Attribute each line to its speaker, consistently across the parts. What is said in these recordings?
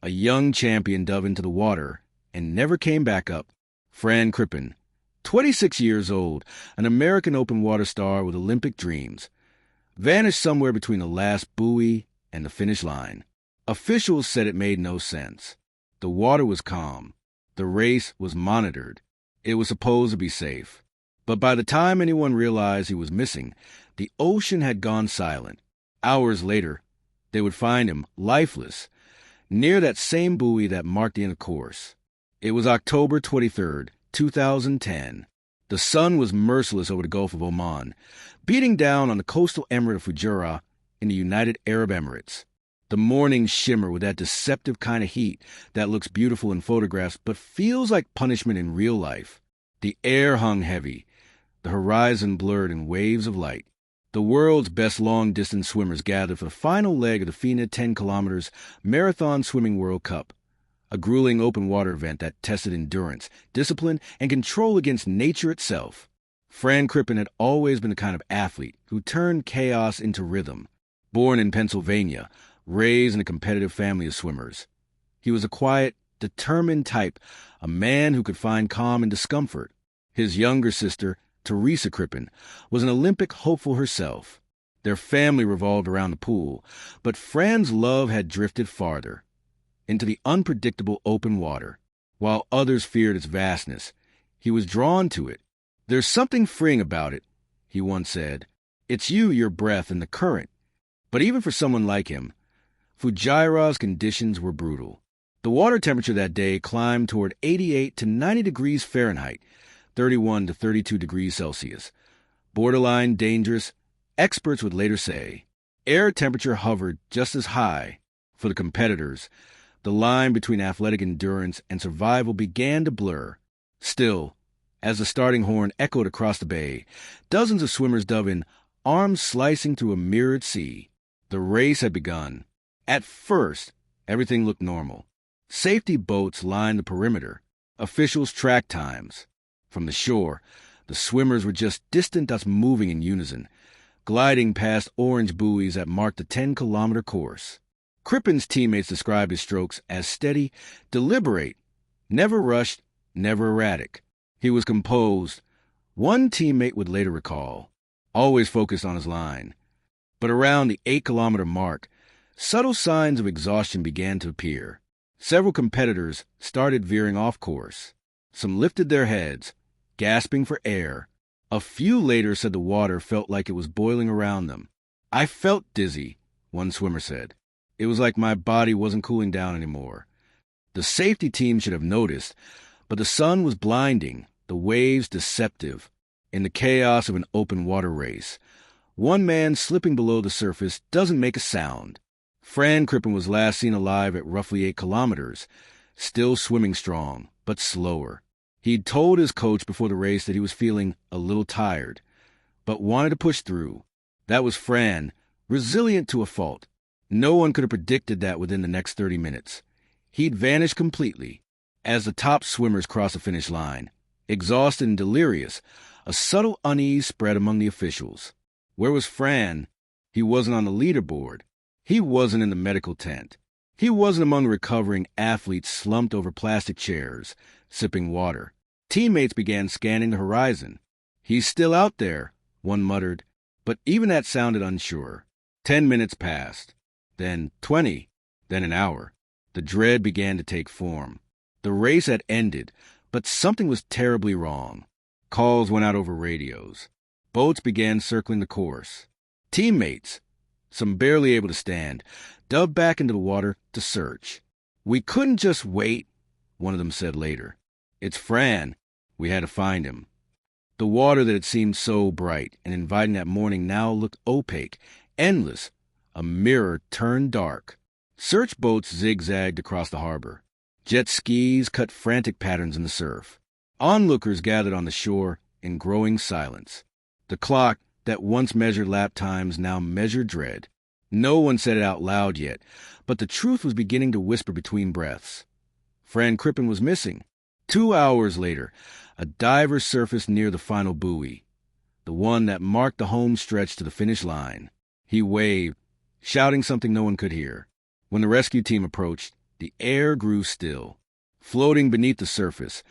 Speaker 1: A young champion dove into the water and never came back up. Fran Crippen, 26 years old, an American open water star with Olympic dreams, vanished somewhere between the last buoy and the finish line. Officials said it made no sense. The water was calm. The race was monitored. It was supposed to be safe. But by the time anyone realized he was missing, the ocean had gone silent. Hours later, they would find him, lifeless, near that same buoy that marked the end of the course. It was October 23rd, 2010. The sun was merciless over the Gulf of Oman, beating down on the coastal emirate of Fujairah in the United Arab Emirates. The mornings shimmer with that deceptive kind of heat that looks beautiful in photographs but feels like punishment in real life. The air hung heavy, the horizon blurred in waves of light. The world's best long-distance swimmers gathered for the final leg of the FINA 10 kilometers Marathon Swimming World Cup, a grueling open-water event that tested endurance, discipline, and control against nature itself. Fran Crippen had always been the kind of athlete who turned chaos into rhythm. Born in Pennsylvania, raised in a competitive family of swimmers, he was a quiet, determined type, a man who could find calm in discomfort. His younger sister, Teresa Crippen, was an Olympic hopeful herself. Their family revolved around the pool, but Fran's love had drifted farther, into the unpredictable open water. While others feared its vastness, he was drawn to it. "There's something freeing about it," he once said. "It's you, your breath, and the current." But even for someone like him, Fujairah's conditions were brutal. The water temperature that day climbed toward 88 to 90 degrees Fahrenheit, 31 to 32 degrees Celsius. Borderline dangerous, experts would later say. Air temperature hovered just as high. For the competitors, the line between athletic endurance and survival began to blur. Still, as the starting horn echoed across the bay, dozens of swimmers dove in, arms slicing through a mirrored sea. The race had begun. At first, everything looked normal. Safety boats lined the perimeter. Officials tracked times. From the shore, the swimmers were just distant dots moving in unison, gliding past orange buoys that marked the 10-kilometer course. Crippen's teammates described his strokes as steady, deliberate, never rushed, never erratic. He was composed, one teammate would later recall, always focused on his line. But around the 8-kilometer mark, subtle signs of exhaustion began to appear. Several competitors started veering off course. Some lifted their heads, gasping for air. A few later said the water felt like it was boiling around them. "I felt dizzy," one swimmer said. "It was like my body wasn't cooling down anymore." The safety team should have noticed, but the sun was blinding, the waves deceptive. In the chaos of an open water race, one man slipping below the surface doesn't make a sound. Fran Crippen was last seen alive at roughly 8 kilometers, still swimming strong, but slower. He'd told his coach before the race that he was feeling a little tired, but wanted to push through. That was Fran, resilient to a fault. No one could have predicted that within the next 30 minutes. He'd vanished completely. As the top swimmers crossed the finish line, exhausted and delirious, a subtle unease spread among the officials. Where was Fran? He wasn't on the leaderboard. He wasn't in the medical tent. He wasn't among the recovering athletes slumped over plastic chairs, sipping water. Teammates began scanning the horizon. "He's still out there," one muttered, but even that sounded unsure. 10 minutes passed, then 20, then an hour. The dread began to take form. The race had ended, but something was terribly wrong. Calls went out over radios. Boats began circling the course. Teammates, some barely able to stand, dove back into the water to search. "We couldn't just wait," one of them said later. "It's Fran. We had to find him." The water that had seemed so bright and inviting that morning now looked opaque, endless, a mirror turned dark. Search boats zigzagged across the harbor. Jet skis cut frantic patterns in the surf. Onlookers gathered on the shore in growing silence. The clock that once measured lap times now measured dread. No one said it out loud yet, but the truth was beginning to whisper between breaths. Fran Crippen was missing. 2 hours later, a diver surfaced near the final buoy, the one that marked the home stretch to the finish line. He waved, shouting something no one could hear. When the rescue team approached, The air grew still. Floating beneath the surface,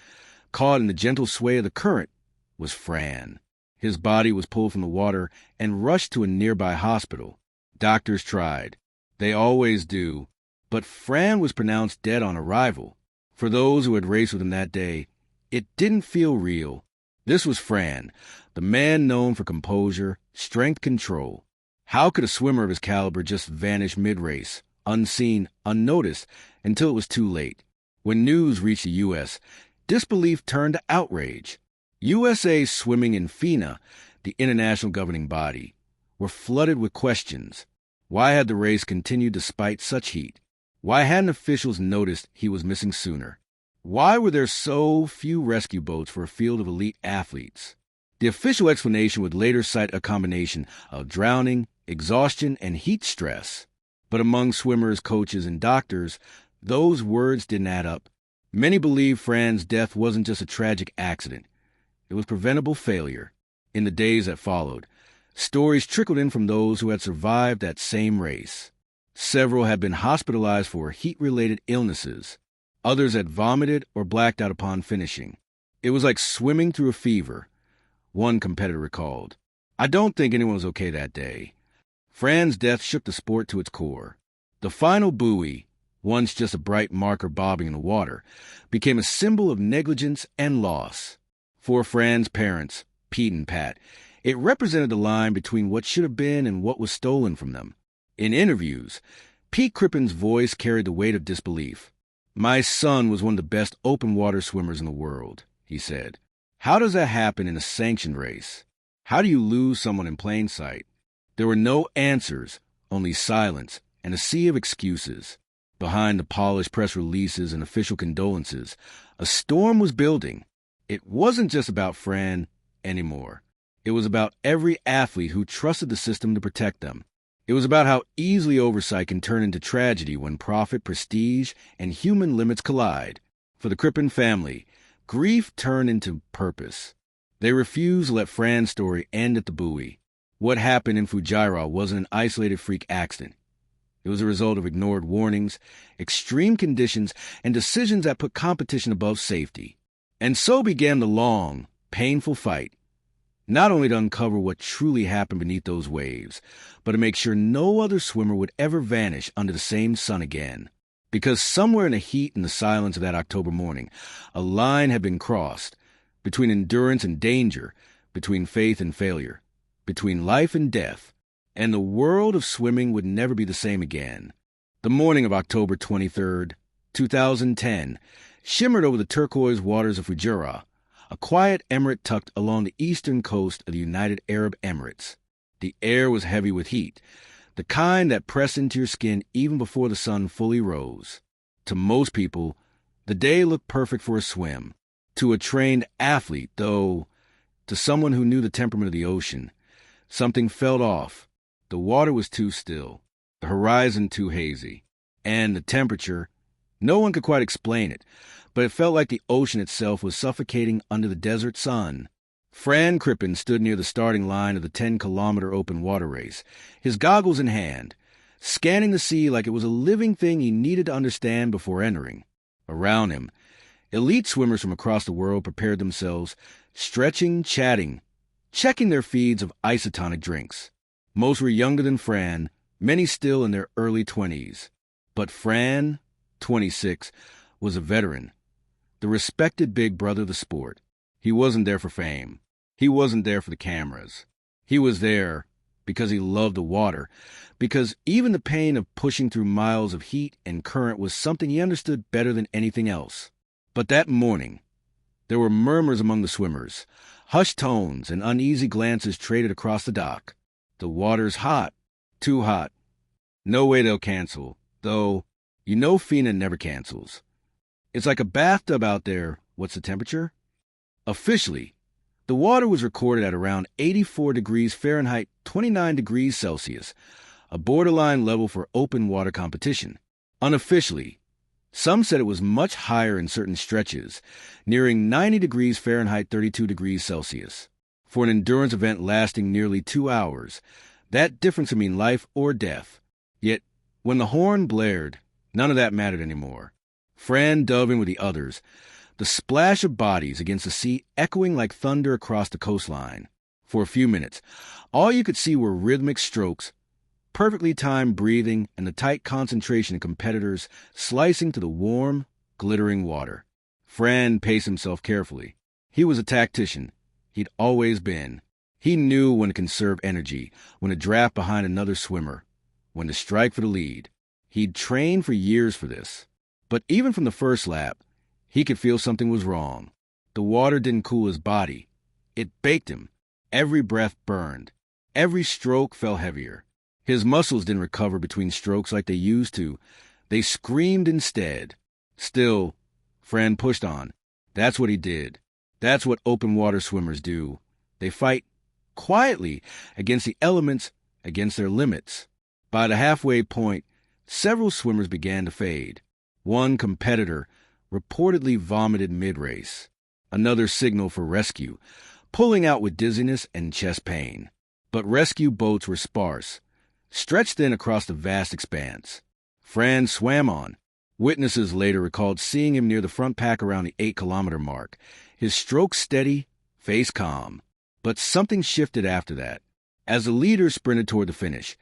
Speaker 1: caught in the gentle sway of the current, was Fran. His body was pulled from the water and rushed to a nearby hospital. Doctors tried. They always do. But Fran was pronounced dead on arrival. For those who had raced with him that day, it didn't feel real. This was Fran, the man known for composure, strength control. How could a swimmer of his caliber just vanish mid-race, unseen, unnoticed, until it was too late? When news reached the U.S., disbelief turned to outrage. USA swimming in FINA, the international governing body, were flooded with questions. Why had the race continued despite such heat? Why hadn't officials noticed he was missing sooner? Why were there so few rescue boats for a field of elite athletes? The official explanation would later cite a combination of drowning, exhaustion, and heat stress. But among swimmers, coaches, and doctors, those words didn't add up. Many believed Fran's death wasn't just a tragic accident. It was preventable failure. In the days that followed, stories trickled in from those who had survived that same race. Several had been hospitalized for heat-related illnesses. Others had vomited or blacked out upon finishing. It was like swimming through a fever, one competitor recalled. I don't think anyone was okay that day. Fran's death shook the sport to its core. The final buoy, once just a bright marker bobbing in the water, became a symbol of negligence and loss. For Fran's parents, Pete and Pat, it represented the line between what should have been and what was stolen from them. In interviews, Pete Crippen's voice carried the weight of disbelief. "My son was one of the best open water swimmers in the world," he said. "How does that happen in a sanctioned race? How do you lose someone in plain sight?" There were no answers, only silence and a sea of excuses. Behind the polished press releases and official condolences, a storm was building. It wasn't just about Fran anymore. It was about every athlete who trusted the system to protect them. It was about how easily oversight can turn into tragedy when profit, prestige, and human limits collide. For the Crippen family, grief turned into purpose. They refused to let Fran's story end at the buoy. What happened in Fujairah wasn't an isolated freak accident. It was a result of ignored warnings, extreme conditions, and decisions that put competition above safety. And so began the long, painful fight. Not only to uncover what truly happened beneath those waves, but to make sure no other swimmer would ever vanish under the same sun again. Because somewhere in the heat and the silence of that October morning, a line had been crossed between endurance and danger, between faith and failure, between life and death, and the world of swimming would never be the same again. The morning of October 23rd, 2010, shimmered over the turquoise waters of Fujairah, a quiet emirate tucked along the eastern coast of the United Arab Emirates. The air was heavy with heat, the kind that pressed into your skin even before the sun fully rose. To most people, the day looked perfect for a swim. To a trained athlete, though, to someone who knew the temperament of the ocean, something felt off. The water was too still, the horizon too hazy, and the temperature, no one could quite explain it, but it felt like the ocean itself was suffocating under the desert sun. Fran Crippen stood near the starting line of the 10-kilometer open water race, his goggles in hand, scanning the sea like it was a living thing he needed to understand before entering. Around him, elite swimmers from across the world prepared themselves, stretching, chatting, checking their feeds of isotonic drinks. Most were younger than Fran, many still in their early 20s. But Fran, 26, was a veteran, the respected big brother of the sport. He wasn't there for fame. He wasn't there for the cameras. He was there because he loved the water, because even the pain of pushing through miles of heat and current was something he understood better than anything else. But that morning, there were murmurs among the swimmers, hushed tones and uneasy glances traded across the dock. The water's hot, too hot. No way they'll cancel, though you know FINA never cancels. It's like a bathtub out there. What's the temperature? Officially, the water was recorded at around 84 degrees Fahrenheit, 29 degrees Celsius, a borderline level for open water competition. Unofficially, some said it was much higher in certain stretches, nearing 90 degrees Fahrenheit, 32 degrees Celsius. For an endurance event lasting nearly 2 hours, that difference would mean life or death. Yet, when the horn blared, None of that mattered anymore. Fran dove in with the others, the splash of bodies against the sea echoing like thunder across the coastline. For a few minutes, all you could see were rhythmic strokes, perfectly timed breathing, and the tight concentration of competitors slicing to the warm, glittering water. Fran paced himself carefully. He was a tactician. He'd always been. He knew when to conserve energy, when to draft behind another swimmer, when to strike for the lead. He'd trained for years for this. But even from the first lap, he could feel something was wrong. The water didn't cool his body. It baked him. Every breath burned. Every stroke fell heavier. His muscles didn't recover between strokes like they used to. They screamed instead. Still, Fran pushed on. That's what he did. That's what open water swimmers do. They fight quietly against the elements, against their limits. By the halfway point, several swimmers began to fade. One competitor reportedly vomited mid-race. Another signaled for rescue, pulling out with dizziness and chest pain. But rescue boats were sparse, stretched thin across the vast expanse. Fran swam on. Witnesses later recalled seeing him near the front pack around the 8-kilometer mark, his stroke steady, face calm. But something shifted after that. As the leader sprinted toward the finish,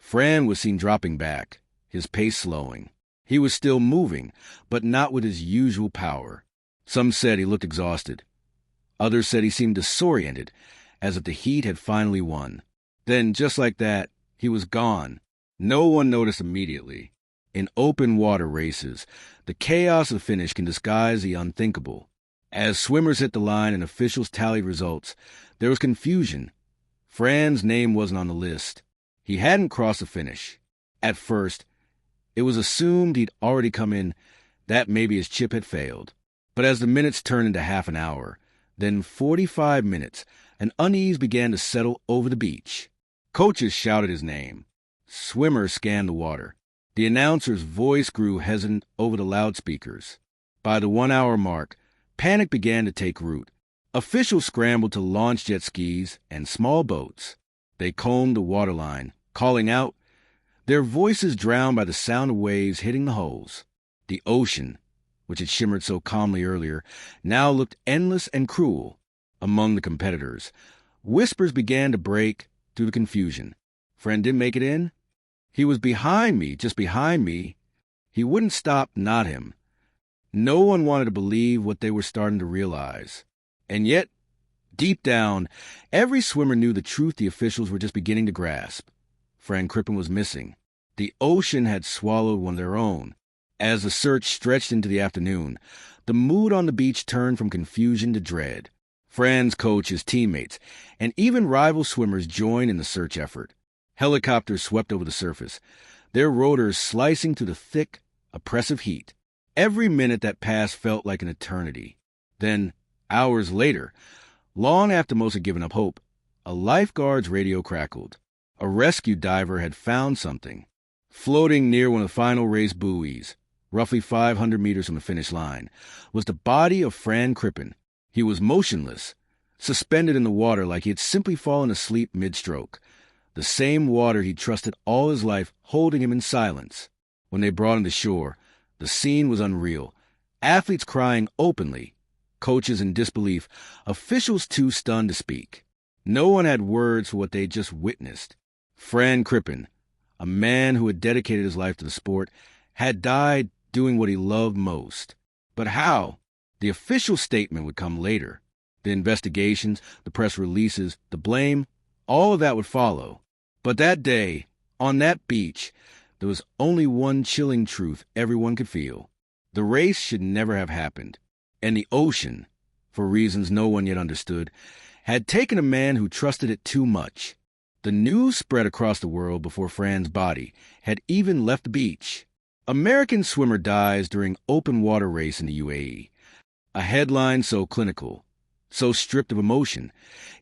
Speaker 1: Fran was seen dropping back, his pace slowing. He was still moving, but not with his usual power. Some said he looked exhausted. Others said he seemed disoriented, as if the heat had finally won. Then, just like that, he was gone. No one noticed immediately. In open water races, the chaos of the finish can disguise the unthinkable. As swimmers hit the line and officials tallied results, there was confusion. Fran's name wasn't on the list. He hadn't crossed the finish. At first, it was assumed he'd already come in, that maybe his chip had failed. But as the minutes turned into half an hour, then 45 minutes, an unease began to settle over the beach. Coaches shouted his name. Swimmers scanned the water. The announcer's voice grew hesitant over the loudspeakers. By the 1-hour mark, panic began to take root. Officials scrambled to launch jet skis and small boats. They combed the waterline, calling out, their voices drowned by the sound of waves hitting the hulls. The ocean, which had shimmered so calmly earlier, now looked endless and cruel. Among the competitors, whispers began to break through the confusion. Fran didn't make it in? He was behind me, just behind me. He wouldn't stop, not him. No one wanted to believe what they were starting to realize. And yet, deep down, every swimmer knew the truth the officials were just beginning to grasp. Fran Crippen was missing. The ocean had swallowed one of their own. As the search stretched into the afternoon, the mood on the beach turned from confusion to dread. Fran's coach, his teammates, and even rival swimmers joined in the search effort. Helicopters swept over the surface, their rotors slicing through the thick, oppressive heat. Every minute that passed felt like an eternity. Then, hours later, long after most had given up hope, a lifeguard's radio crackled. A rescue diver had found something. Floating near one of the final race buoys, roughly 500 meters from the finish line, was the body of Fran Crippen. He was motionless, suspended in the water like he had simply fallen asleep mid-stroke. The same water he'd trusted all his life holding him in silence. When they brought him to shore, the scene was unreal. Athletes crying openly, coaches in disbelief, officials too stunned to speak. No one had words for what they'd just witnessed. Fran Crippen, a man who had dedicated his life to the sport, had died doing what he loved most. But how? The official statement would come later. The investigations, the press releases, the blame, all of that would follow. But that day, on that beach, there was only one chilling truth everyone could feel. The race should never have happened. And the ocean, for reasons no one yet understood, had taken a man who trusted it too much. The news spread across the world before Fran's body had even left the beach. American swimmer dies during open water race in the UAE. A headline so clinical, so stripped of emotion,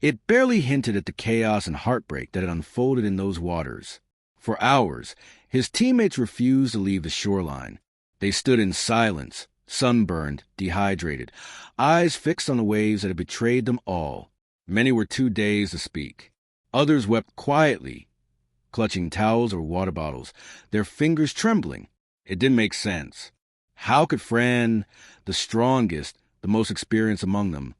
Speaker 1: it barely hinted at the chaos and heartbreak that had unfolded in those waters. For hours, his teammates refused to leave the shoreline. They stood in silence, sunburned, dehydrated, eyes fixed on the waves that had betrayed them all. Many were too dazed to speak. Others wept quietly, clutching towels or water bottles, their fingers trembling. It didn't make sense. How could Fran, the strongest, the most experienced among them,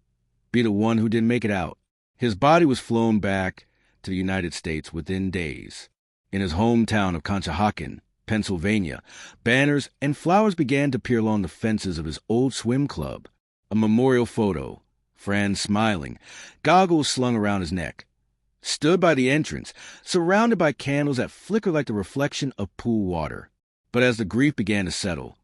Speaker 1: be the one who didn't make it out? His body was flown back to the United States within days. In his hometown of Conshohocken, Pennsylvania, banners and flowers began to appear along the fences of his old swim club. A memorial photo, Fran smiling, goggles slung around his neck, stood by the entrance, surrounded by candles that flickered like the reflection of pool water. But as the grief began to settle,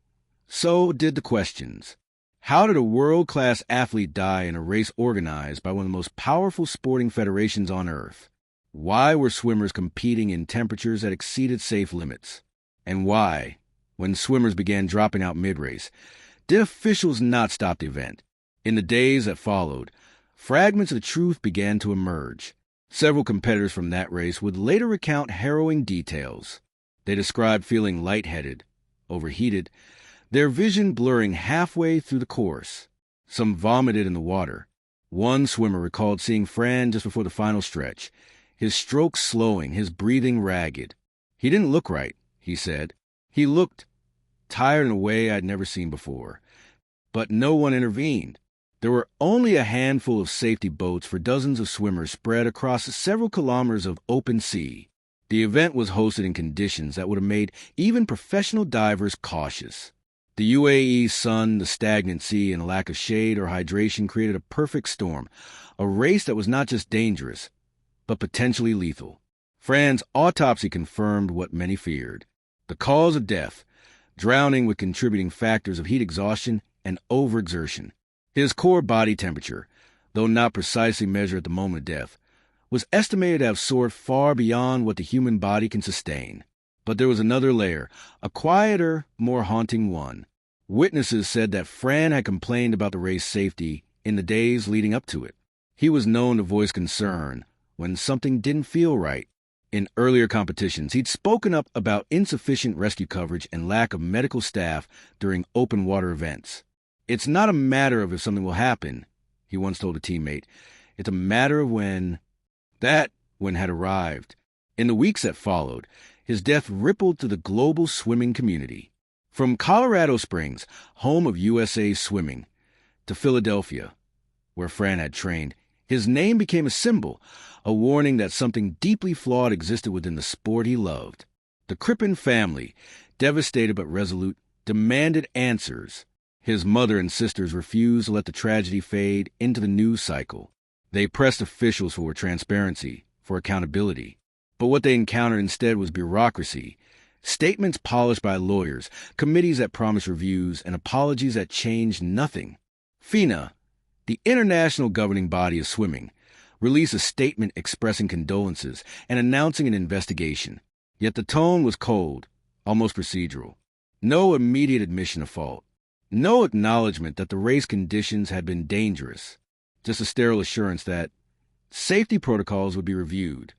Speaker 1: so did the questions. How did a world-class athlete die in a race organized by one of the most powerful sporting federations on Earth? Why were swimmers competing in temperatures that exceeded safe limits? And why, when swimmers began dropping out mid-race, did officials not stop the event? In the days that followed, fragments of the truth began to emerge. Several competitors from that race would later recount harrowing details. They described feeling lightheaded, overheated, their vision blurring halfway through the course. Some vomited in the water. One swimmer recalled seeing Fran just before the final stretch, his stroke slowing, his breathing ragged. He didn't look right, he said. He looked tired in a way I'd never seen before. But no one intervened. There were only a handful of safety boats for dozens of swimmers spread across several kilometers of open sea. The event was hosted in conditions that would have made even professional divers cautious. The UAE sun, the stagnant sea, and a lack of shade or hydration created a perfect storm, a race that was not just dangerous, but potentially lethal. Fran's autopsy confirmed what many feared. The cause of death, drowning with contributing factors of heat exhaustion and overexertion. His core body temperature, though not precisely measured at the moment of death, was estimated to have soared far beyond what the human body can sustain. But there was another layer, a quieter, more haunting one. Witnesses said that Fran had complained about the race safety in the days leading up to it. He was known to voice concern when something didn't feel right. In earlier competitions, he'd spoken up about insufficient rescue coverage and lack of medical staff during open water events. "It's not a matter of if something will happen," he once told a teammate. "It's a matter of when." That when had arrived. In the weeks that followed, his death rippled through the global swimming community. From Colorado Springs, home of USA Swimming, to Philadelphia, where Fran had trained, his name became a symbol, a warning that something deeply flawed existed within the sport he loved. The Crippen family, devastated but resolute, demanded answers. His mother and sisters refused to let the tragedy fade into the news cycle. They pressed officials for transparency, for accountability. But what they encountered instead was bureaucracy, statements polished by lawyers, committees that promised reviews, and apologies that changed nothing. FINA, the international governing body of swimming, released a statement expressing condolences and announcing an investigation. Yet the tone was cold, almost procedural. No immediate admission of fault. No acknowledgement that the race conditions had been dangerous. Just a sterile assurance that safety protocols would be reviewed.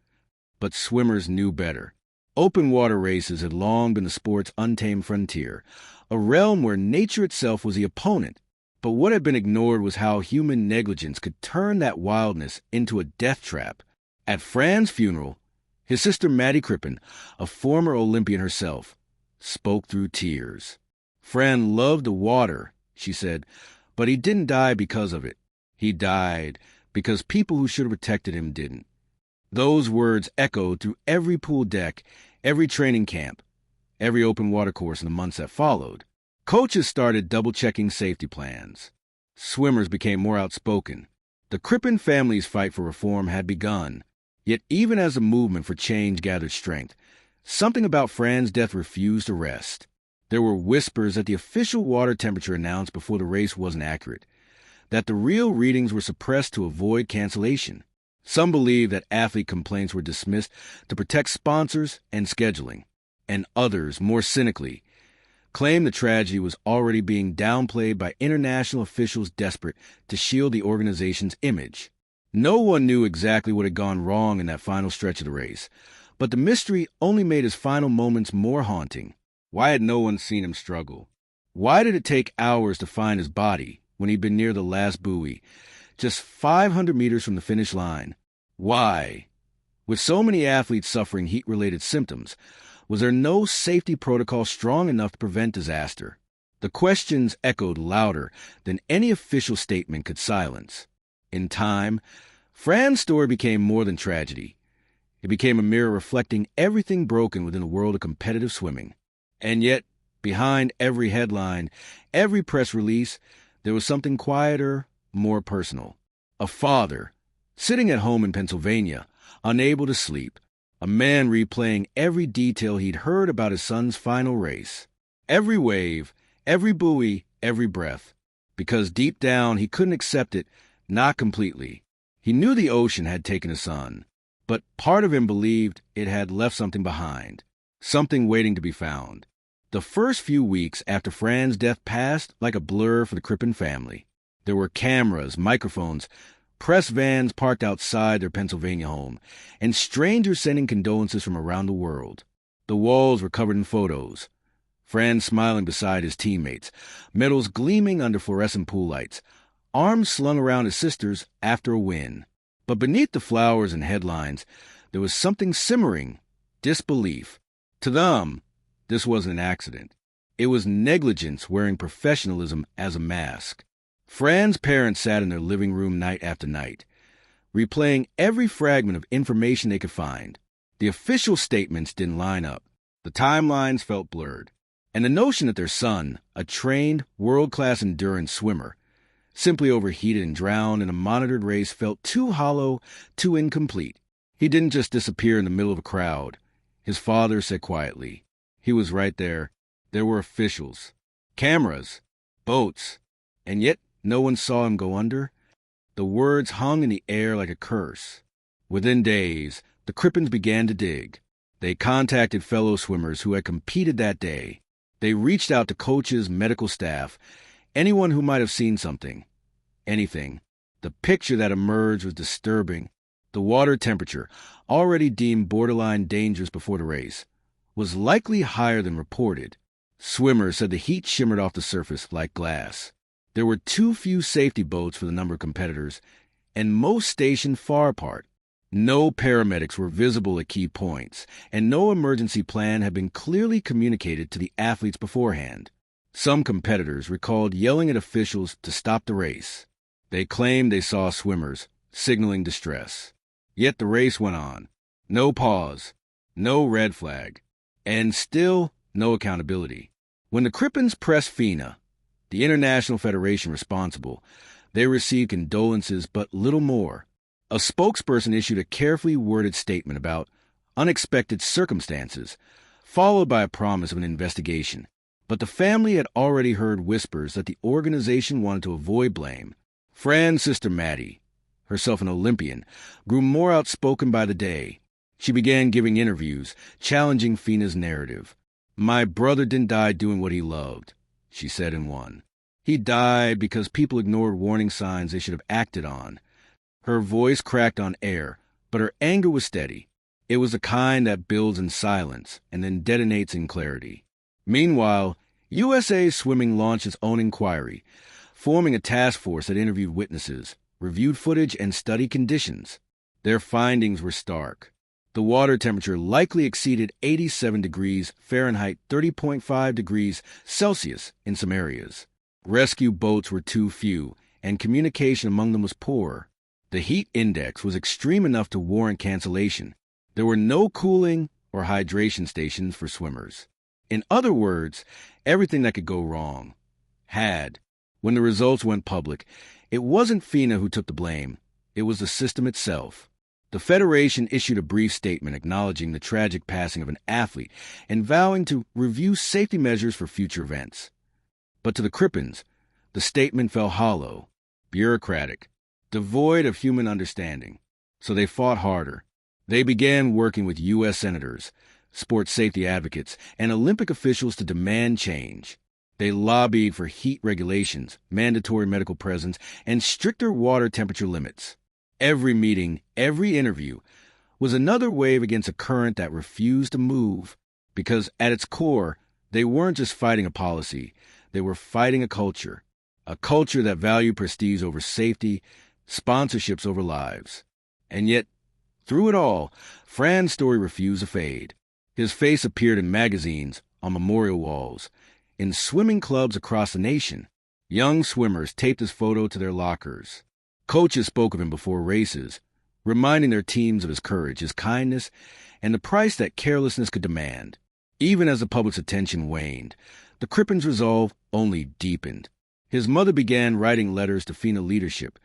Speaker 1: But swimmers knew better. Open water races had long been the sport's untamed frontier, a realm where nature itself was the opponent. But what had been ignored was how human negligence could turn that wildness into a death trap. At Fran's funeral, his sister Maddie Crippen, a former Olympian herself, spoke through tears. "Fran loved the water," she said, "but he didn't die because of it. He died because people who should have protected him didn't." Those words echoed through every pool deck, every training camp, every open water course in the months that followed. Coaches started double-checking safety plans. Swimmers became more outspoken. The Crippen family's fight for reform had begun. Yet even as the movement for change gathered strength, something about Fran's death refused to rest. There were whispers that the official water temperature announced before the race wasn't accurate, that the real readings were suppressed to avoid cancellation. Some believed that athlete complaints were dismissed to protect sponsors and scheduling, and others, more cynically, claimed the tragedy was already being downplayed by international officials desperate to shield the organization's image. No one knew exactly what had gone wrong in that final stretch of the race, but the mystery only made his final moments more haunting. Why had no one seen him struggle? Why did it take hours to find his body when he'd been near the last buoy, just 500 meters from the finish line? Why? With so many athletes suffering heat-related symptoms, Was there no safety protocol strong enough to prevent disaster? The questions echoed louder than any official statement could silence. In time, Fran's story became more than tragedy. It became a mirror reflecting everything broken within the world of competitive swimming. And yet, behind every headline, every press release, there was something quieter, more personal. A father, sitting at home in Pennsylvania, unable to sleep, a man replaying every detail he'd heard about his son's final race. Every wave, every buoy, every breath. Because deep down he couldn't accept it, not completely. He knew the ocean had taken his son, but part of him believed it had left something behind, something waiting to be found. The first few weeks after Fran's death passed like a blur for the Crippen family. There were cameras, microphones, press vans parked outside their Pennsylvania home, and strangers sending condolences from around the world. The walls were covered in photos. Fran smiling beside his teammates, medals gleaming under fluorescent pool lights, arms slung around his sisters after a win. But beneath the flowers and headlines, there was something simmering, disbelief. To them, this wasn't an accident. It was negligence wearing professionalism as a mask. Fran's parents sat in their living room night after night, replaying every fragment of information they could find. The official statements didn't line up. The timelines felt blurred. And the notion that their son, a trained, world-class endurance swimmer, simply overheated and drowned in a monitored race felt too hollow, too incomplete. He didn't just disappear in the middle of a crowd. His father said quietly. He was right there. There were officials, cameras, boats, and yet no one saw him go under. The words hung in the air like a curse. Within days, the Crippens began to dig. They contacted fellow swimmers who had competed that day. They reached out to coaches, medical staff, anyone who might have seen something. Anything. The picture that emerged was disturbing. The water temperature, already deemed borderline dangerous before the race, was likely higher than reported. Swimmers said the heat shimmered off the surface like glass. There were too few safety boats for the number of competitors, and most stationed far apart. No paramedics were visible at key points, and no emergency plan had been clearly communicated to the athletes beforehand. Some competitors recalled yelling at officials to stop the race. They claimed they saw swimmers, signaling distress. Yet the race went on. No pause, no red flag, and still no accountability. When the Crippens pressed FINA, the international federation responsible, they received condolences but little more. A spokesperson issued a carefully worded statement about unexpected circumstances, followed by a promise of an investigation. But the family had already heard whispers that the organization wanted to avoid blame. Fran's sister Maddie, herself an Olympian, grew more outspoken by the day. She began giving interviews, challenging FINA's narrative. "My brother didn't die doing what he loved," she said in one. "He died because people ignored warning signs they should have acted on." Her voice cracked on air, but her anger was steady. It was the kind that builds in silence and then detonates in clarity. Meanwhile, USA Swimming launched its own inquiry, forming a task force that interviewed witnesses, reviewed footage, and studied conditions. Their findings were stark. The water temperature likely exceeded 87 degrees Fahrenheit, 30.5 degrees Celsius in some areas. Rescue boats were too few, and communication among them was poor. The heat index was extreme enough to warrant cancellation. There were no cooling or hydration stations for swimmers. In other words, everything that could go wrong had. When the results went public, it wasn't FINA who took the blame. It was the system itself. The Federation issued a brief statement acknowledging the tragic passing of an athlete and vowing to review safety measures for future events. But to the Crippens, the statement fell hollow, bureaucratic, devoid of human understanding. So they fought harder. They began working with U.S. senators, sports safety advocates, and Olympic officials to demand change. They lobbied for heat regulations, mandatory medical presence, and stricter water temperature limits. Every meeting, every interview, was another wave against a current that refused to move. Because at its core, they weren't just fighting a policy, they were fighting a culture that valued prestige over safety, sponsorships over lives. And yet, through it all, Fran's story refused to fade. His face appeared in magazines, on memorial walls, in swimming clubs across the nation. Young swimmers taped his photo to their lockers. Coaches spoke of him before races, reminding their teams of his courage, his kindness, and the price that carelessness could demand. Even as the public's attention waned, the Crippen's resolve only deepened. His mother began writing letters to FINA leadership,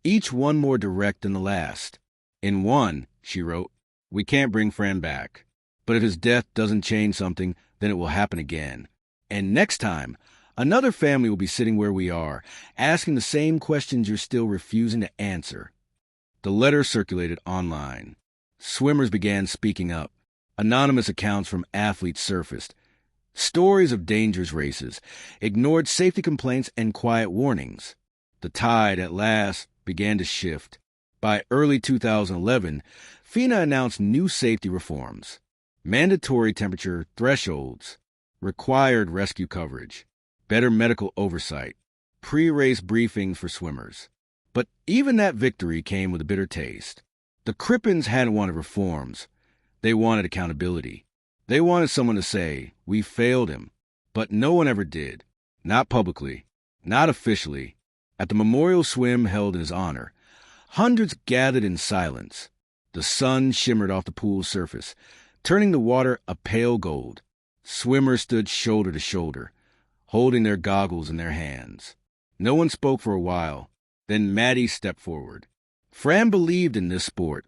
Speaker 1: each one more direct than the last. In one, she wrote, "We can't bring Fran back, but if his death doesn't change something, then it will happen again. And next time, another family will be sitting where we are, asking the same questions you're still refusing to answer." The letter circulated online. Swimmers began speaking up. Anonymous accounts from athletes surfaced. Stories of dangerous races, ignored safety complaints and quiet warnings. The tide, at last, began to shift. By early 2011, FINA announced new safety reforms. Mandatory temperature thresholds, required rescue coverage, better medical oversight, pre-race briefings for swimmers. But even that victory came with a bitter taste. The Crippens hadn't wanted reforms. They wanted accountability. They wanted someone to say, "We failed him." But no one ever did. Not publicly. Not officially. At the memorial swim held in his honor, hundreds gathered in silence. The sun shimmered off the pool's surface, turning the water a pale gold. Swimmers stood shoulder to shoulder, holding their goggles in their hands. No one spoke for a while. Then Maddie stepped forward. "Fran believed in this sport,"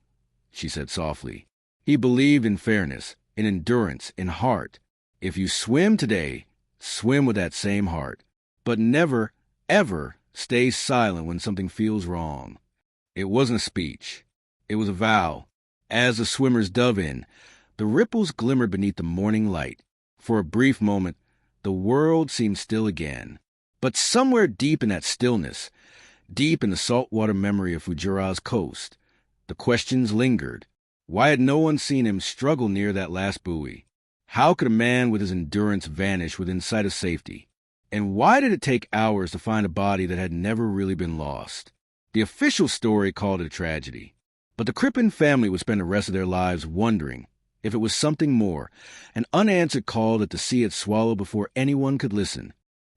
Speaker 1: she said softly. "He believed in fairness, in endurance, in heart. If you swim today, swim with that same heart. But never, ever stay silent when something feels wrong." It wasn't a speech. It was a vow. As the swimmers dove in, the ripples glimmered beneath the morning light. For a brief moment, the world seemed still again. But somewhere deep in that stillness, deep in the saltwater memory of Fujira's coast, the questions lingered. Why had no one seen him struggle near that last buoy? How could a man with his endurance vanish within sight of safety? And why did it take hours to find a body that had never really been lost? The official story called it a tragedy. But the Crippen family would spend the rest of their lives wondering if it was something more, an unanswered call that the sea had swallowed before anyone could listen.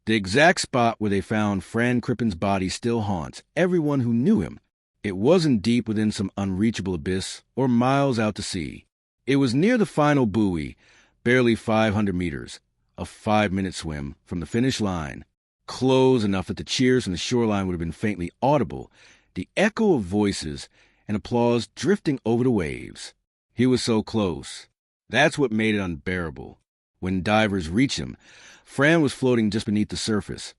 Speaker 1: The exact spot where they found Fran Crippen's body still haunts everyone who knew him. It wasn't deep within some unreachable abyss or miles out to sea. It was near the final buoy, barely 500 meters, a 5-minute swim from the finish line. Close enough that the cheers from the shoreline would have been faintly audible, the echo of voices and applause drifting over the waves. He was so close. That's what made it unbearable. When divers reached him, Fran was floating just beneath the surface.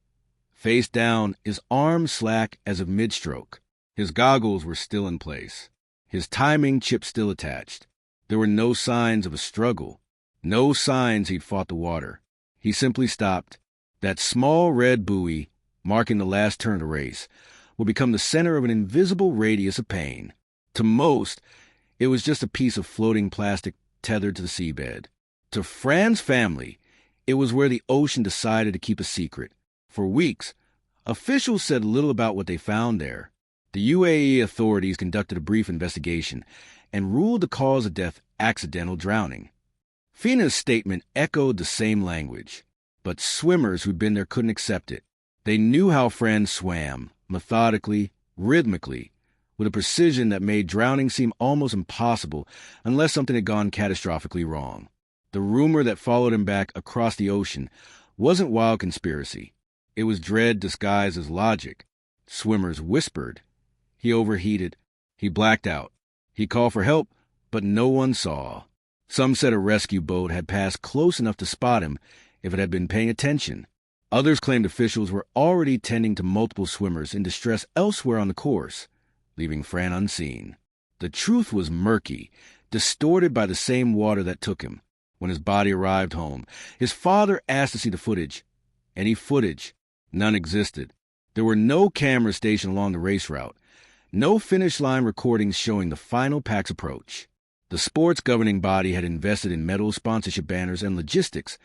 Speaker 1: Face down, his arms slack as of mid-stroke. His goggles were still in place. His timing chip still attached. There were no signs of a struggle. No signs he'd fought the water. He simply stopped. That small red buoy, marking the last turn of the race, would become the center of an invisible radius of pain. To most, it was just a piece of floating plastic tethered to the seabed. To Fran's family, it was where the ocean decided to keep a secret. For weeks, officials said little about what they found there. The UAE authorities conducted a brief investigation and ruled the cause of death accidental drowning. FINA's statement echoed the same language, but swimmers who'd been there couldn't accept it. They knew how Fran swam, methodically, rhythmically, with a precision that made drowning seem almost impossible unless something had gone catastrophically wrong. The rumor that followed him back across the ocean wasn't wild conspiracy. It was dread disguised as logic. Swimmers whispered. He overheated. He blacked out. He called for help, but no one saw. Some said a rescue boat had passed close enough to spot him if it had been paying attention. Others claimed officials were already tending to multiple swimmers in distress elsewhere on the course, leaving Fran unseen. The truth was murky, distorted by the same water that took him. When his body arrived home, his father asked to see the footage. Any footage? None existed. There were no cameras stationed along the race route. No finish line recordings showing the final pack's approach. The sport's governing body had invested in medal sponsorship banners and logistics,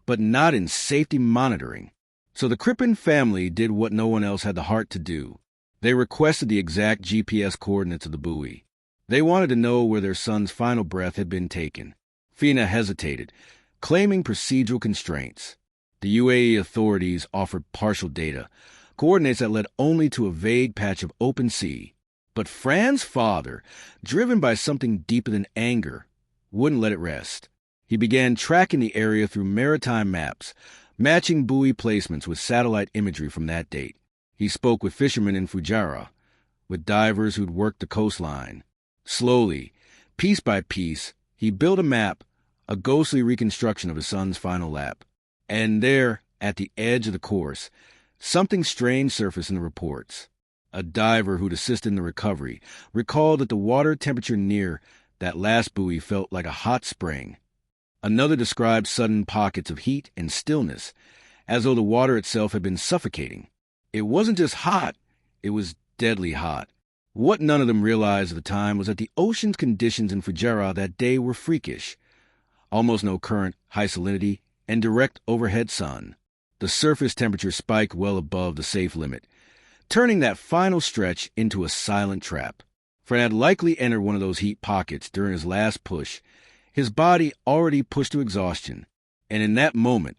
Speaker 1: but not in safety monitoring. So the Crippen family did what no one else had the heart to do. They requested the exact GPS coordinates of the buoy. They wanted to know where their son's final breath had been taken. FINA hesitated, claiming procedural constraints. The UAE authorities offered partial data, coordinates that led only to a vague patch of open sea. But Fran's father, driven by something deeper than anger, wouldn't let it rest. He began tracking the area through maritime maps, matching buoy placements with satellite imagery from that date. He spoke with fishermen in Fujairah, with divers who'd worked the coastline. Slowly, piece by piece, he built a map, a ghostly reconstruction of his son's final lap. And there, at the edge of the course, something strange surfaced in the reports. A diver who'd assisted in the recovery recalled that the water temperature near that last buoy felt like a hot spring. Another described sudden pockets of heat and stillness, as though the water itself had been suffocating. It wasn't just hot, it was deadly hot. What none of them realized at the time was that the ocean's conditions in Fujairah that day were freakish. Almost no current, high salinity, and direct overhead sun. The surface temperature spiked well above the safe limit, turning that final stretch into a silent trap. Fran had likely entered one of those heat pockets during his last push, his body already pushed to exhaustion, and in that moment,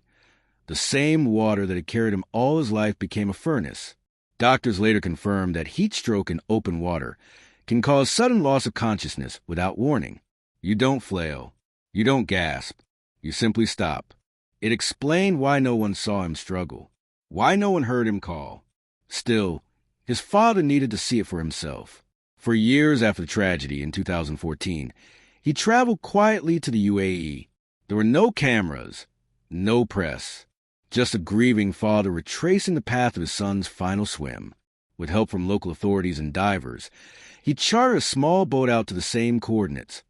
Speaker 1: the same water that had carried him all his life became a furnace. Doctors later confirmed that heat stroke in open water can cause sudden loss of consciousness without warning. You don't flail. You don't gasp. You simply stop. It explained why no one saw him struggle, why no one heard him call. Still, his father needed to see it for himself. For years after the tragedy in 2014, he traveled quietly to the UAE. There were no cameras, no press, just a grieving father retracing the path of his son's final swim. With help from local authorities and divers, he chartered a small boat out to the same coordinates,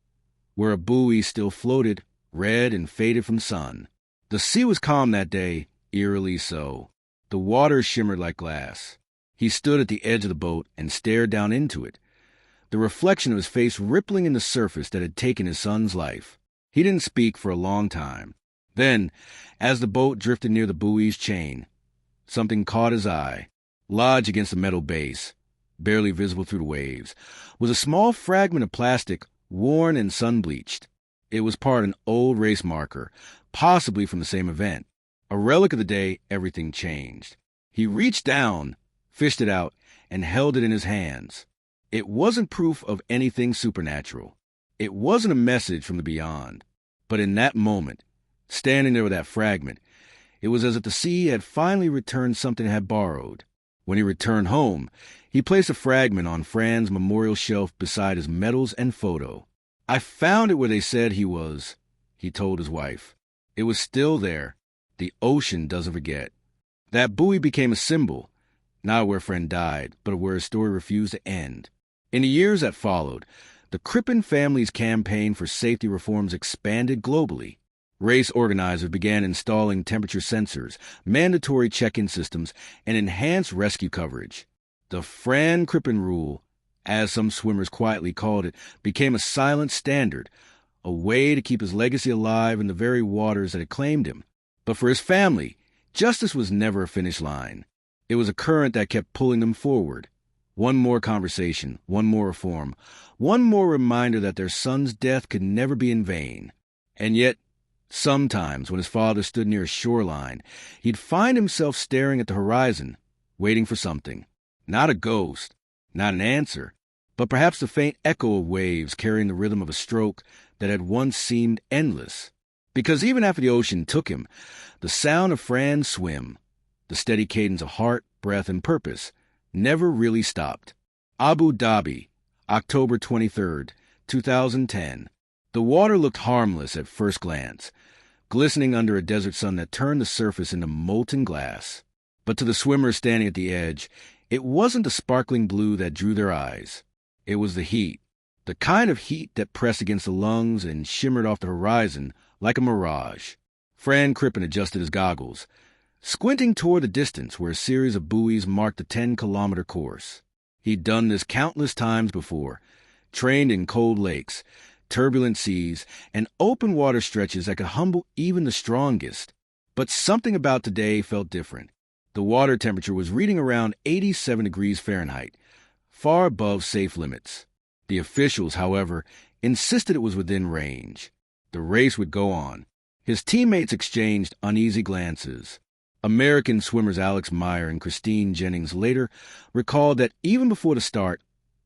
Speaker 1: where a buoy still floated, red and faded from sun. The sea was calm that day, eerily so. The water shimmered like glass. He stood at the edge of the boat and stared down into it, the reflection of his face rippling in the surface that had taken his son's life. He didn't speak for a long time. Then, as the boat drifted near the buoy's chain, something caught his eye. Lodged against the metal base, barely visible through the waves, was a small fragment of plastic, worn and sun-bleached. It was part of an old race marker, possibly from the same event. A relic of the day everything changed. He reached down, fished it out, and held it in his hands. It wasn't proof of anything supernatural. It wasn't a message from the beyond. But in that moment, standing there with that fragment, it was as if the sea had finally returned something it had borrowed. When he returned home, he placed a fragment on Fran's memorial shelf beside his medals and photo. "I found it where they said he was," he told his wife. It was still there. The ocean doesn't forget. That buoy became a symbol, not where Fran died, but where his story refused to end. In the years that followed, the Crippen family's campaign for safety reforms expanded globally. Race organizers began installing temperature sensors, mandatory check-in systems, and enhanced rescue coverage. The Fran Crippen rule, as some swimmers quietly called it, became a silent standard, a way to keep his legacy alive in the very waters that had claimed him. But for his family, justice was never a finish line. It was a current that kept pulling them forward. One more conversation, one more reform, one more reminder that their son's death could never be in vain. And yet, sometimes when his father stood near a shoreline, he'd find himself staring at the horizon, waiting for something. Not a ghost, not an answer, but perhaps the faint echo of waves carrying the rhythm of a stroke that had once seemed endless. Because even after the ocean took him, the sound of Fran's swim, the steady cadence of heart, breath, and purpose, never really stopped. Abu Dhabi, October 23rd, 2010. The water looked harmless at first glance, glistening under a desert sun that turned the surface into molten glass. But to the swimmers standing at the edge, it wasn't the sparkling blue that drew their eyes. It was the heat, the kind of heat that pressed against the lungs and shimmered off the horizon like a mirage. Fran Crippen adjusted his goggles, squinting toward the distance where a series of buoys marked the 10-kilometer course. He'd done this countless times before, trained in cold lakes, turbulent seas, and open water stretches that could humble even the strongest. But something about today felt different. The water temperature was reading around 87 degrees Fahrenheit, far above safe limits. The officials, however, insisted it was within range. The race would go on. His teammates exchanged uneasy glances. American swimmers Alex Meyer and Christine Jennings later recalled that even before the start,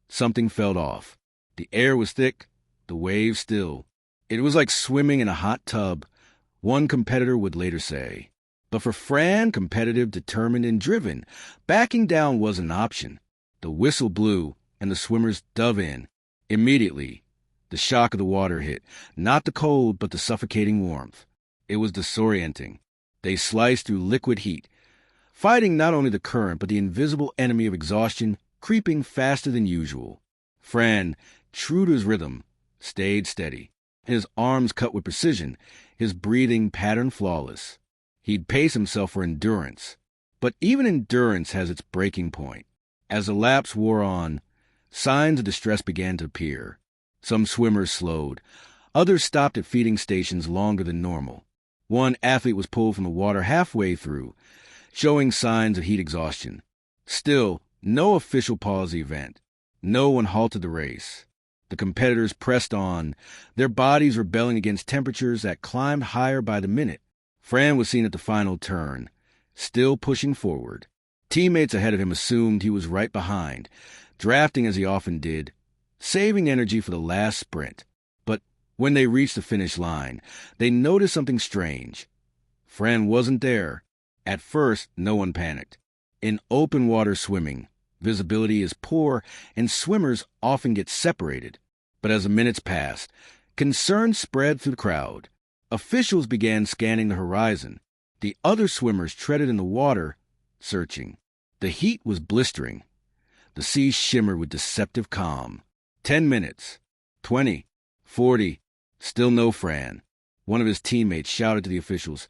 Speaker 1: something felt off. The air was thick, the waves still. It was like swimming in a hot tub, one competitor would later say. But for Fran, competitive, determined, and driven, backing down wasn't an option. The whistle blew, and the swimmers dove in. Immediately, the shock of the water hit, not the cold, but the suffocating warmth. It was disorienting. They sliced through liquid heat, fighting not only the current, but the invisible enemy of exhaustion, creeping faster than usual. Fran, true to his rhythm, stayed steady. His arms cut with precision, his breathing pattern flawless. He'd pace himself for endurance. But even endurance has its breaking point. As the laps wore on, signs of distress began to appear. Some swimmers slowed. Others stopped at feeding stations longer than normal. One athlete was pulled from the water halfway through, showing signs of heat exhaustion. Still, no official paused the event. No one halted the race. The competitors pressed on, their bodies rebelling against temperatures that climbed higher by the minute. Fran was seen at the final turn, still pushing forward. Teammates ahead of him assumed he was right behind, drafting as he often did, saving energy for the last sprint. But when they reached the finish line, they noticed something strange. Fran wasn't there. At first, no one panicked. In open water swimming, visibility is poor and swimmers often get separated. But as the minutes passed, concern spread through the crowd. Officials began scanning the horizon. The other swimmers treaded in the water, searching. The heat was blistering. The sea shimmered with deceptive calm. 10 minutes, 20, 40, still no Fran. One of his teammates shouted to the officials,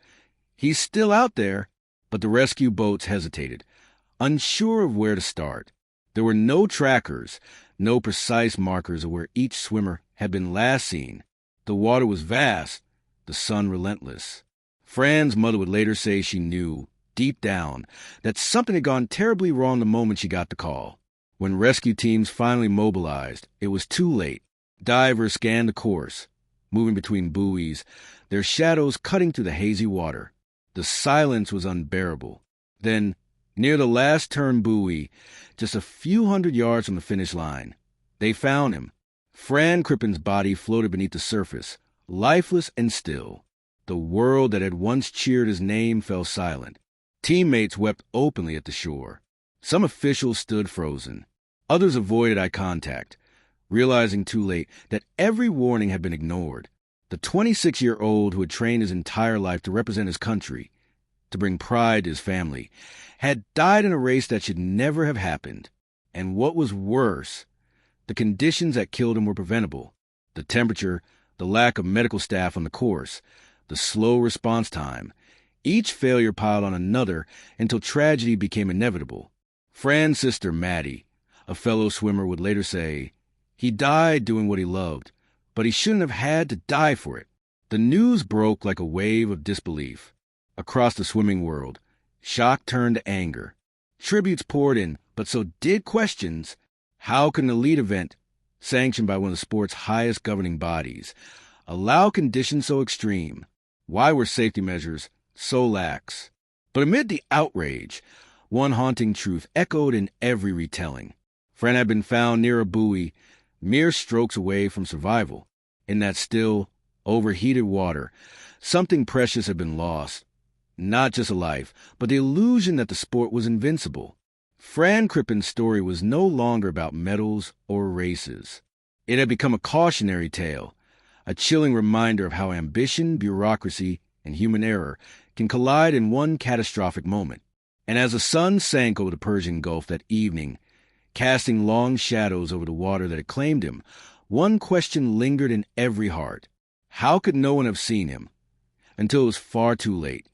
Speaker 1: "He's still out there," but the rescue boats hesitated, unsure of where to start. There were no trackers, no precise markers of where each swimmer had been last seen. The water was vast, the sun relentless. Fran's mother would later say she knew, deep down, that something had gone terribly wrong the moment she got the call. When rescue teams finally mobilized, it was too late. Divers scanned the course, moving between buoys, their shadows cutting through the hazy water. The silence was unbearable. Then, near the last turn buoy, just a few hundred yards from the finish line, they found him. Fran Crippen's body floated beneath the surface, lifeless and still. The world that had once cheered his name fell silent. Teammates wept openly at the shore. Some officials stood frozen. Others avoided eye contact, realizing too late that every warning had been ignored. The 26-year-old who had trained his entire life to represent his country, to bring pride to his family, had died in a race that should never have happened. And what was worse, the conditions that killed him were preventable. The temperature, the lack of medical staff on the course, the slow response time. Each failure piled on another until tragedy became inevitable. Fran's sister, Maddie, a fellow swimmer, would later say, "He died doing what he loved, but he shouldn't have had to die for it." The news broke like a wave of disbelief. Across the swimming world, shock turned to anger. Tributes poured in, but so did questions. How can an elite event, sanctioned by one of the sport's highest governing bodies, allow conditions so extreme? Why were safety measures so lax? But amid the outrage, one haunting truth echoed in every retelling. Fran had been found near a buoy, mere strokes away from survival. In that still, overheated water, something precious had been lost. Not just a life, but the illusion that the sport was invincible. Fran Crippen's story was no longer about medals or races. It had become a cautionary tale, a chilling reminder of how ambition, bureaucracy, and human error can collide in one catastrophic moment. And as the sun sank over the Persian Gulf that evening, casting long shadows over the water that had claimed him, one question lingered in every heart. How could no one have seen him? Until it was far too late.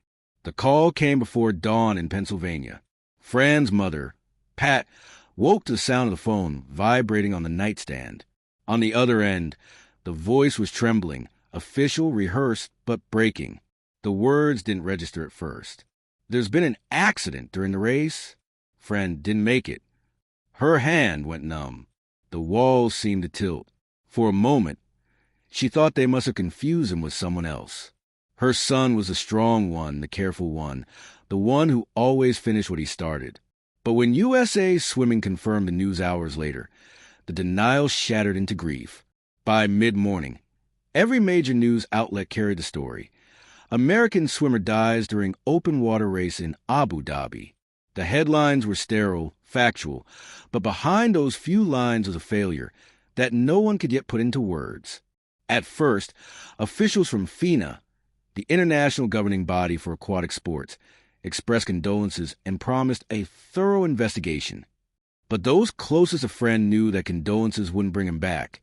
Speaker 1: The call came before dawn in Pennsylvania. Fran's mother, Pat, woke to the sound of the phone vibrating on the nightstand. On the other end, the voice was trembling, official, rehearsed, but breaking. The words didn't register at first. "There's been an accident during the race. Fran didn't make it." Her hand went numb. The walls seemed to tilt. For a moment, She thought they must have confused him with someone else. Her son was the strong one, the careful one, the one who always finished what he started. But when USA Swimming confirmed the news hours later, the denial shattered into grief. By mid-morning, every major news outlet carried the story. American swimmer dies during open water race in Abu Dhabi. The headlines were sterile, factual, but behind those few lines was a failure that no one could yet put into words. At first, officials from FINA, the international governing body for aquatic sports, expressed condolences and promised a thorough investigation. But those closest to Fran knew that condolences wouldn't bring him back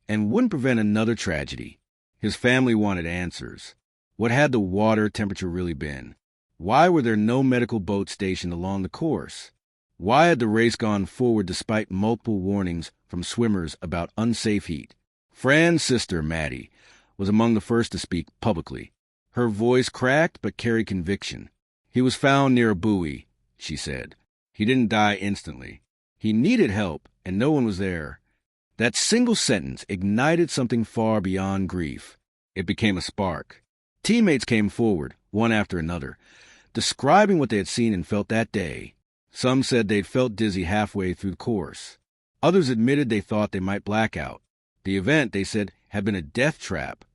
Speaker 1: and wouldn't prevent another tragedy. His family wanted answers. What had the water temperature really been? Why were there no medical boats stationed along the course? Why had the race gone forward despite multiple warnings from swimmers about unsafe heat? Fran's sister, Maddie, was among the first to speak publicly. Her voice cracked but carried conviction. He was found near a buoy, she said. He didn't die instantly. He needed help, and no one was there. That single sentence ignited something far beyond grief. It became a spark. Teammates came forward, one after another, describing what they had seen and felt that day. Some said they'd felt dizzy halfway through the course. Others admitted they thought they might black out. The event, they said, had been a death trap.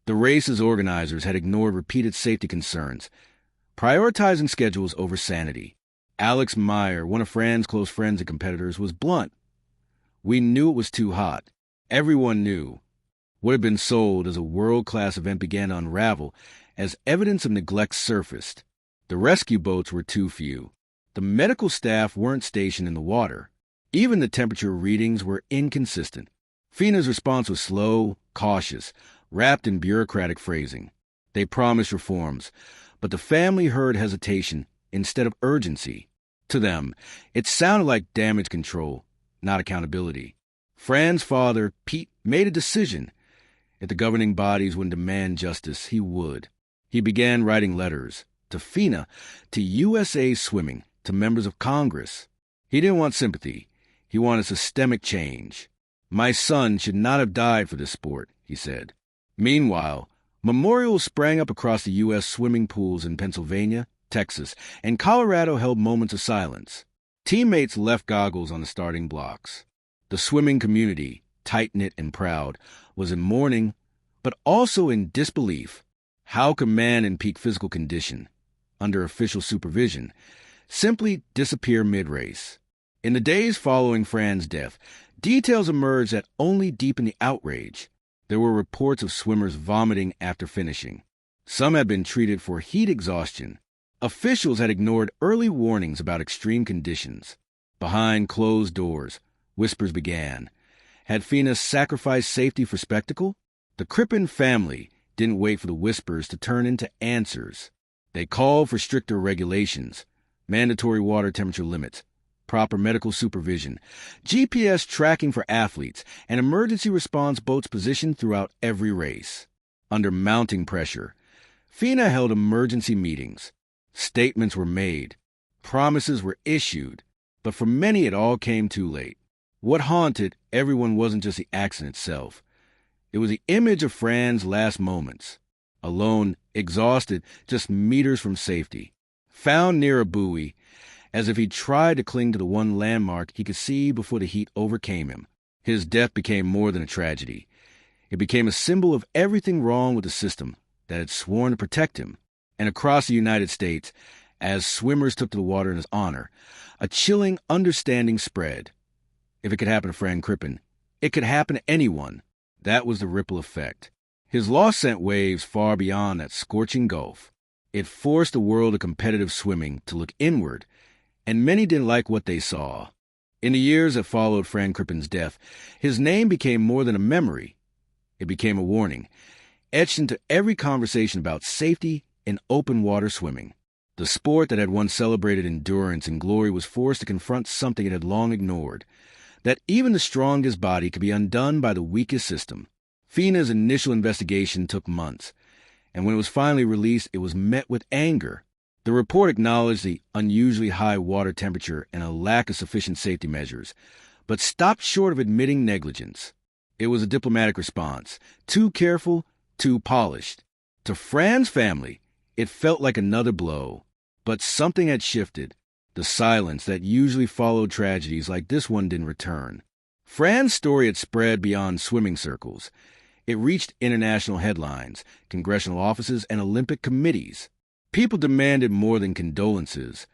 Speaker 1: The race's organizers had ignored repeated safety concerns, prioritizing schedules over sanity. Alex Meyer, one of Fran's close friends and competitors, was blunt. We knew it was too hot. Everyone knew. What had been sold as a world-class event began to unravel as evidence of neglect surfaced. The rescue boats were too few. The medical staff weren't stationed in the water. Even the temperature readings were inconsistent. FINA's response was slow, cautious, wrapped in bureaucratic phrasing. They promised reforms, but the family heard hesitation instead of urgency. To them, it sounded like damage control, not accountability. Fran's father, Pete, made a decision. If the governing bodies wouldn't demand justice, he would. He began writing letters to FINA, to USA Swimming, to members of Congress. He didn't want sympathy. He wanted systemic change. My son should not have died for this sport, he said. Meanwhile, memorials sprang up across the U.S. swimming pools in Pennsylvania, Texas, and Colorado held moments of silence. Teammates left goggles on the starting blocks. The swimming community, tight-knit and proud, was in mourning, but also in disbelief. How could man in peak physical condition, under official supervision, simply disappear mid-race? In the days following Fran's death, details emerged that only deepened the outrage. There were reports of swimmers vomiting after finishing. Some had been treated for heat exhaustion. Officials had ignored early warnings about extreme conditions. Behind closed doors, whispers began. Had FINA sacrificed safety for spectacle? The Crippen family didn't wait for the whispers to turn into answers. They called for stricter regulations, mandatory water temperature limits, proper medical supervision, GPS tracking for athletes, and emergency response boats positioned throughout every race. Under mounting pressure, FINA held emergency meetings. Statements were made. Promises were issued. But for many, it all came too late. What haunted everyone wasn't just the accident itself. It was the image of Fran's last moments. Alone, exhausted, just meters from safety. Found near a buoy, as if he tried to cling to the one landmark he could see before the heat overcame him. His death became more than a tragedy. It became a symbol of everything wrong with the system that had sworn to protect him. And across the United States, as swimmers took to the water in his honor, a chilling understanding spread. If it could happen to Fran Crippen, it could happen to anyone. That was the ripple effect. His loss sent waves far beyond that scorching gulf. It forced the world of competitive swimming to look inward, and many didn't like what they saw. In the years that followed Fran Crippen's death, his name became more than a memory. It became a warning, etched into every conversation about safety in open water swimming. The sport that had once celebrated endurance and glory was forced to confront something it had long ignored, that even the strongest body could be undone by the weakest system. FINA's initial investigation took months, and when it was finally released, it was met with anger. The report acknowledged the unusually high water temperature and a lack of sufficient safety measures, but stopped short of admitting negligence. It was a diplomatic response, too careful, too polished. To Fran's family, it felt like another blow. But something had shifted. The silence that usually followed tragedies like this one didn't return. Fran's story had spread beyond swimming circles. It reached international headlines, congressional offices, and Olympic committees. People demanded more than condolences.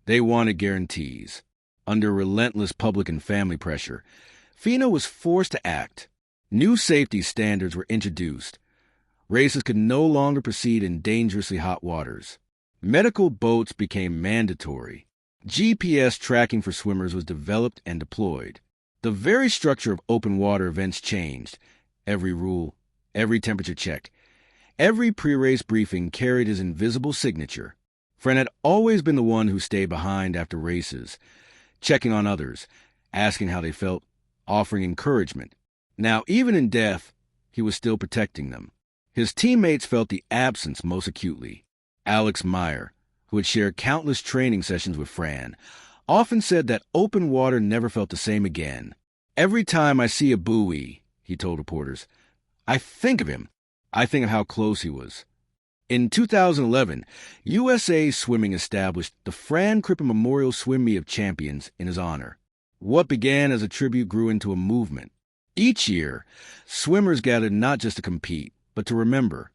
Speaker 1: They wanted guarantees. Under relentless public and family pressure, FINA was forced to act. New safety standards were introduced. Races could no longer proceed in dangerously hot waters. Medical boats became mandatory. GPS tracking for swimmers was developed and deployed. The very structure of open water events changed. Every rule, every temperature check, every pre-race briefing carried his invisible signature. Fran had always been the one who stayed behind after races, checking on others, asking how they felt, offering encouragement. Now, even in death, he was still protecting them. His teammates felt the absence most acutely. Alex Meyer, who had shared countless training sessions with Fran, often said that open water never felt the same again. "Every time I see a buoy," he told reporters, "I think of him. I think of how close he was." In 2011, USA Swimming established the Fran Crippen Memorial Swim Meet of Champions in his honor. What began as a tribute grew into a movement. Each year, swimmers gathered not just to compete, but to remember,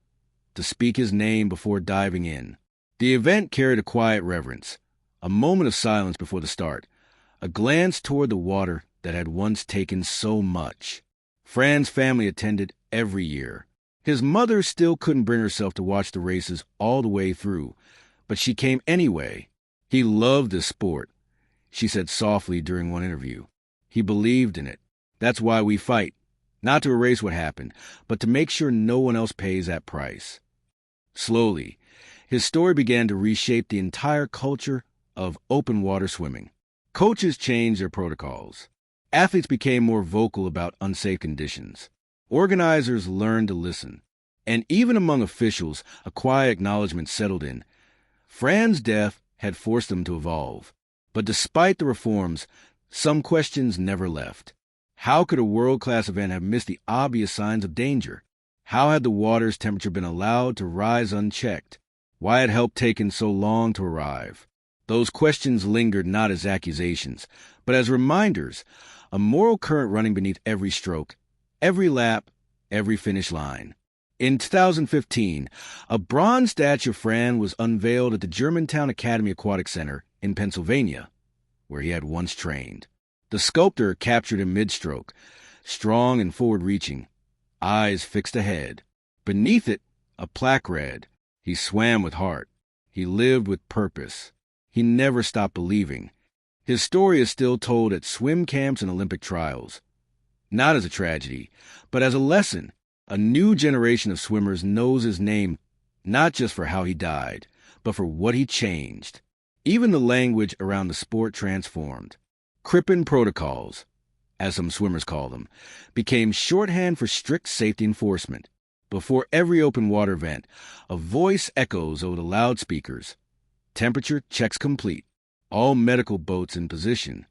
Speaker 1: to speak his name before diving in. The event carried a quiet reverence, a moment of silence before the start, a glance toward the water that had once taken so much. Fran's family attended every year. His mother still couldn't bring herself to watch the races all the way through, but she came anyway. "He loved this sport," she said softly during one interview. "He believed in it. That's why we fight, not to erase what happened, but to make sure no one else pays that price." Slowly, his story began to reshape the entire culture of open water swimming. Coaches changed their protocols. Athletes became more vocal about unsafe conditions. Organizers learned to listen. And even among officials, a quiet acknowledgement settled in. Fran's death had forced them to evolve. But despite the reforms, some questions never left. How could a world-class event have missed the obvious signs of danger? How had the water's temperature been allowed to rise unchecked? Why had help taken so long to arrive? Those questions lingered not as accusations, but as reminders, a moral current running beneath every stroke, every lap, every finish line. In 2015, a bronze statue of Fran was unveiled at the Germantown Academy Aquatic Center in Pennsylvania, where he had once trained. The sculptor captured him mid-stroke, strong and forward-reaching, eyes fixed ahead. Beneath it, a plaque read, "He swam with heart. He lived with purpose. He never stopped believing." His story is still told at swim camps and Olympic trials. Not as a tragedy, but as a lesson. A new generation of swimmers knows his name not just for how he died, but for what he changed. Even the language around the sport transformed. Crippen protocols, as some swimmers call them, became shorthand for strict safety enforcement. Before every open water event, a voice echoes over the loudspeakers. Temperature checks complete. All medical boats in position.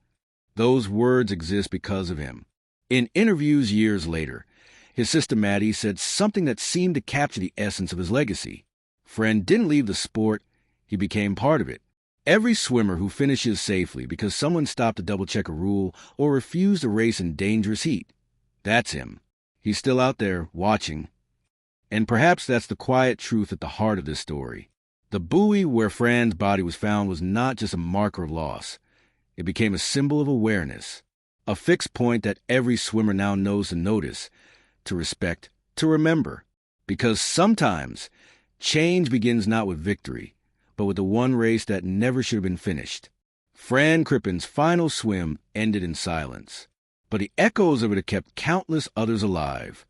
Speaker 1: Those words exist because of him. In interviews years later, his sister Maddie said something that seemed to capture the essence of his legacy. Fran didn't leave the sport, he became part of it. Every swimmer who finishes safely because someone stopped to double-check a rule or refused a race in dangerous heat, that's him. He's still out there, watching. And perhaps that's the quiet truth at the heart of this story. The buoy where Fran's body was found was not just a marker of loss. It became a symbol of awareness, a fixed point that every swimmer now knows to notice, to respect, to remember. Because sometimes change begins not with victory, but with the one race that never should have been finished. Fran Crippen's final swim ended in silence, but the echoes of it have kept countless others alive.